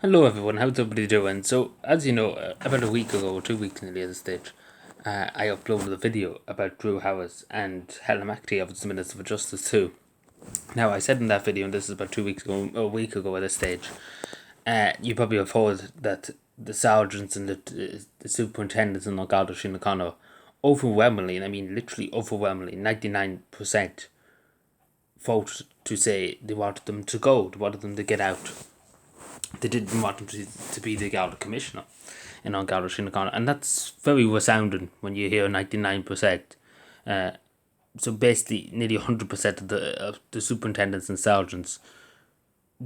Hello everyone, how's everybody doing? So, as you know, about a week ago, or 2 weeks nearly at this stage, I uploaded a video about Drew Howes and Helen McAtee, obviously the Minister for Justice too. Now, I said in that video, and this is about 2 weeks ago, a week ago at this stage, you probably have heard that the sergeants and the superintendents in Garda Síochána overwhelmingly, and I mean literally overwhelmingly, 99% voted to say they wanted them to go, they wanted them to get out. They didn't want him to be the Garda Commissioner in on Garda Síochána, and that's very resounding when you hear 99%. So basically, nearly 100% of the superintendents and sergeants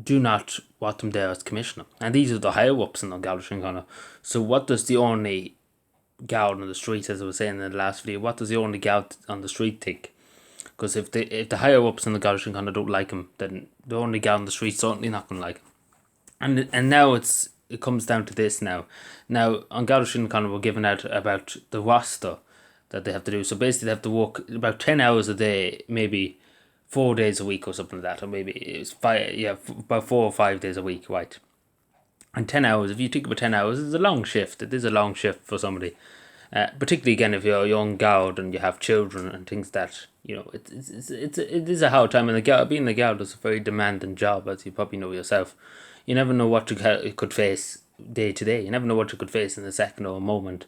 do not want them there as commissioner, and these are the higher ups in on Garda Síochána. So what does the only guard on the street, as I was saying in the last video, what does the only guard on the street think? Because if the higher ups in the Garda Síochána don't like him, then the only guard on the street certainly not going to like him. And now it comes down to this now. Now, on Garda Síochána, we're giving out about the roster that they have to do. So basically, they have to work about 10 hours a day, maybe 4 days a week or something like that. Or maybe it's about 4 or 5 days a week, right? And 10 hours, if you think about 10 hours, it's a long shift. It is a long shift for somebody. Particularly, again, if you're a young guard and you have children and things that, it is a hard time. And being a guard is a very demanding job, as you probably know yourself. You never know what you could face day to day. You never know what you could face in a second or a moment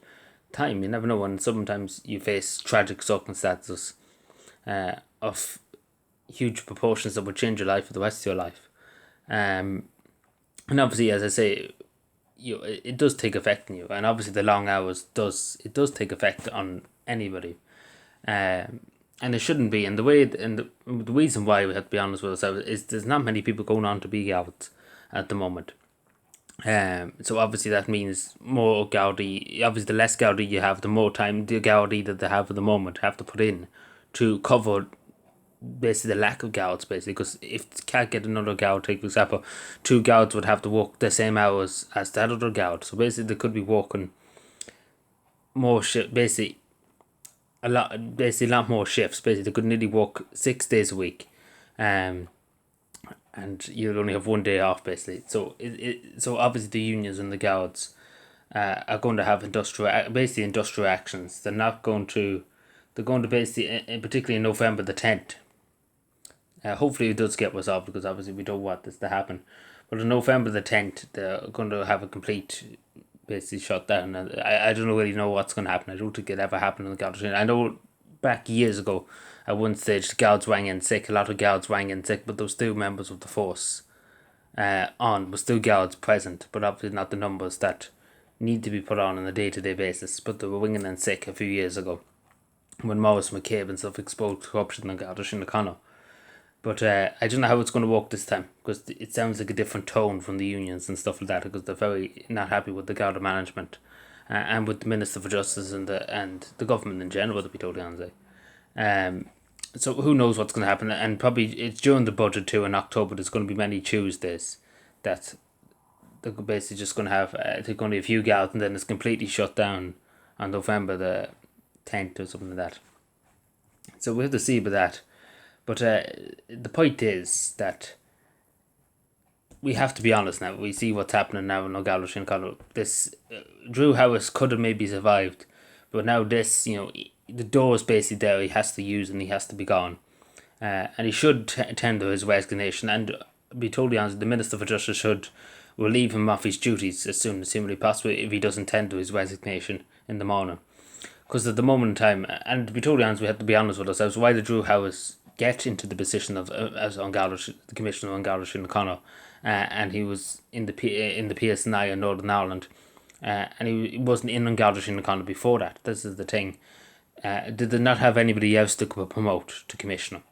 time. You never know, and sometimes you face tragic circumstances of huge proportions that would change your life for the rest of your life. And obviously, as I say, it does take effect on you, and obviously the long hours does take effect on anybody. And it shouldn't be. And the reason why we have to be honest with ourselves is there's not many people going on to be guards at the moment. So obviously that means more Gaudi. Obviously, the less Gaudi you have, the more time the Gaudi that they have at the moment have to put in to cover basically the lack of guards, basically. Because if they can't get another guard, take for example, two guards would have to work the same hours as that other guard. So basically, they could be working more shifts. Basically, a lot more shifts. Basically, they could nearly work 6 days a week. And you'll only have one day off, basically. So so obviously the unions and the guards are going to have industrial actions. They're not going to. They're going to basically, particularly in November the 10th. Hopefully it does get resolved, because obviously we don't want this to happen. But on November the 10th, they're going to have a complete basically shutdown. And I don't really know what's going to happen. I don't think it ever happened in the Garda. I know back years ago, at one stage, the guards rang in sick. A lot of guards rang in sick, but there were still members of the force were still guards present, but obviously not the numbers that need to be put on a day-to-day basis. But they were ringing in sick a few years ago when Maurice McCabe and stuff exposed corruption in Garda Síochána. But I don't know how it's going to work this time, because it sounds like a different tone from the unions and stuff like that, because they're very not happy with the Garda management and with the Minister for Justice and the government in general, to be totally honest. So who knows what's going to happen, and probably it's during the budget too in October. There's going to be many Tuesdays that they're basically just going to have they're going to be a few guards, and then it's completely shut down on November the 10th or something like that. So we have to see about that. But the point is that we have to be honest now. We see what's happening now in Garda Síochána. This Drew Howes could have maybe survived, but now this, the door is basically there. He has to use, and he has to be gone. And he should tender his resignation. And be totally honest, the Minister for Justice should relieve him of his duties as soon as humanly possible if he doesn't tender his resignation in the morning. Because at the moment in time, and to be totally honest, we have to be honest with ourselves. Why did Drew Howes get into the position of as the Commissioner on Garda Síochána, and he was in the PSNI in Northern Ireland, and he wasn't in on Garda Síochána before that. This is the thing. Did they not have anybody else to promote to Commissioner?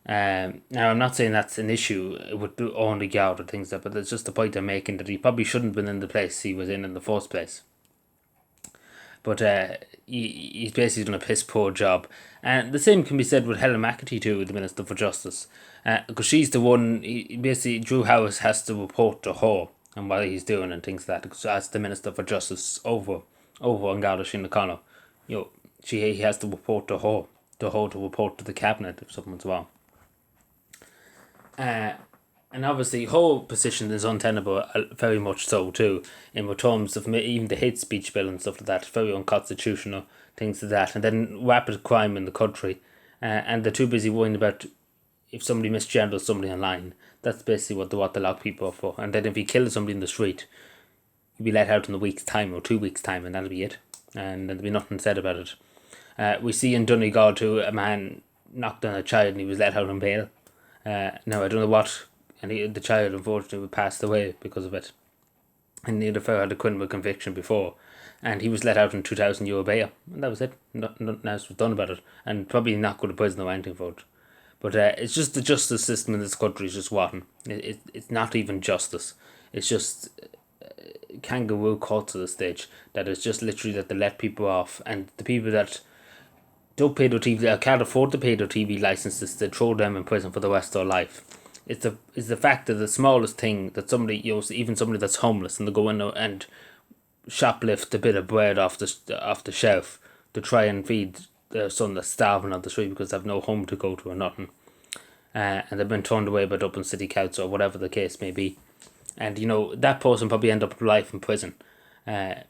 Now, I'm not saying that's an issue with only Garda or things like that, but it's just the point I'm making, that he probably shouldn't have been in the place he was in the first place. But he's basically done a piss poor job. And the same can be said with Helen McAtee too, the Minister for Justice. Because she's the one, basically Drew Howes has to report to her and what he's doing and things like that. Because as the Minister for Justice over on Garda Síochána, he has to report to her to report to the Cabinet if something's wrong. And obviously, whole position is untenable, very much so too, in terms of even the hate speech bill and stuff like that, very unconstitutional, things like that. And then rapid crime in the country, and they're too busy worrying about if somebody misgenders somebody online. That's basically what they lock people up for. And then if you kill somebody in the street, you'll be let out in a week's time or 2 weeks' time, and that'll be it. And there'll be nothing said about it. We see in Donegal too, a man knocked on a child and he was let out on bail. Now I don't know what, and the child unfortunately passed away because of it. And the other fellow had a criminal conviction before, and he was let out on €2,000 bail, and that was it. Nothing else was done about it, and probably not go to prison or anything for it. But it's just the justice system in this country is just rotten. It's not even justice. It's just kangaroo court to the stage that it's just literally that they let people off, and the people that don't pay their TV, can't afford to pay their TV licenses, they throw them in prison for the rest of their life. It's the fact that the smallest thing that somebody, even somebody that's homeless, and they go in and shoplift a bit of bread off the shelf to try and feed their son that's starving on the street because they have no home to go to or nothing, and they've been turned away by Dublin City Council or whatever the case may be, and that person probably end up with life in prison, and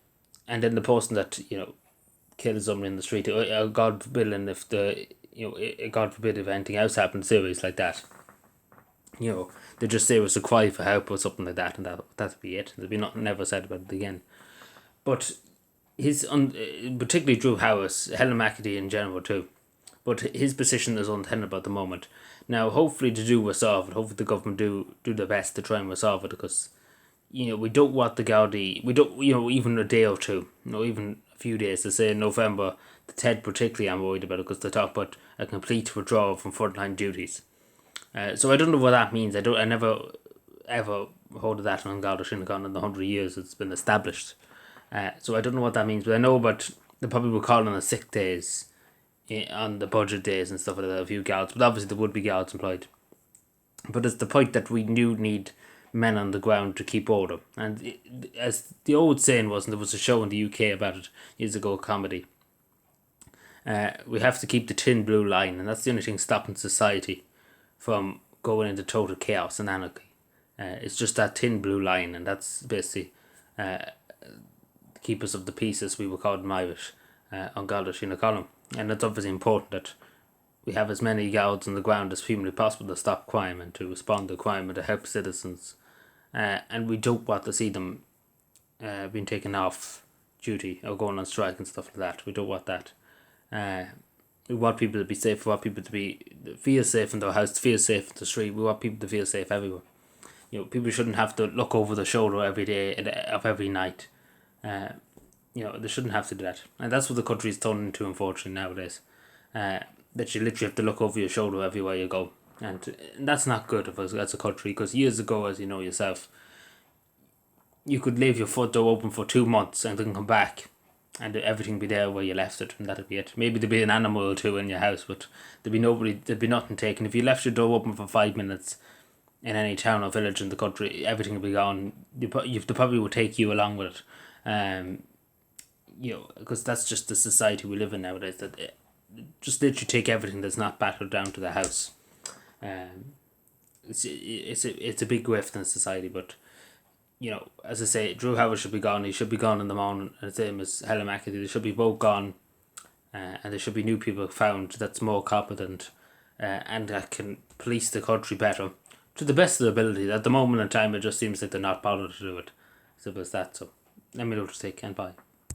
then the person that kill somebody in the street, God forbid, and if God forbid if anything else happens serious like that, they just say it was a cry for help or something like that, and that'd be it. There'd be nothing never said about it again. But particularly Drew Harris, Helen McAtee in general too, but his position is untenable at the moment. Now, hopefully to do resolve it, hopefully the government do their best to try and resolve it, because we don't want the Gardaí, we don't, even a day or two, even a few days, to say in November, the TED particularly I'm worried about it, because they talk about a complete withdrawal from frontline duties. So I don't know what that means. I never ever heard of that on Garda Síneáin in the 100 years it's been established. So I don't know what that means, but I know about they probably will call on the sick days, on the budget days and stuff like that, a few guards, but obviously there would be guards employed. But it's the point that we do need men on the ground to keep order. And as the old saying was, and there was a show in the UK about it years ago, a comedy, we have to keep the thin blue line, and that's the only thing stopping society from going into total chaos and anarchy. It's just that thin blue line, and that's basically keep us of the peace, as we were called in Irish, on Garda Síneáin. And it's obviously important that we have as many guards on the ground as humanly possible to stop crime and to respond to crime and to help citizens. And we don't want to see them being taken off duty or going on strike and stuff like that. We don't want that. We want people to be safe. We want people to feel safe in their house, feel safe in the street. We want people to feel safe everywhere. People shouldn't have to look over their shoulder every day of every night. They shouldn't have to do that, and that's what the country is turning into, unfortunately, nowadays. That you literally have to look over your shoulder everywhere you go, and that's not good as a country, because years ago, as you know yourself, you could leave your front door open for 2 months and then come back, and everything be there where you left it, and that'd be it. Maybe there'd be an animal or two in your house, but there'd be nothing taken. If you left your door open for 5 minutes in any town or village in the country, everything would be gone. They probably would take you along with it. Because that's just the society we live in nowadays, that just literally take everything that's not battered down to the house. It's a big grift in society, but as I say, Drew Howard should be gone. He should be gone in the morning, and the same as Helen McAtee. They should be both gone, and there should be new people found that's more competent, and that can police the country better to the best of their ability. At the moment in time, it just seems like they're not bothered to do it. So it's that. So let me know what you think, and bye.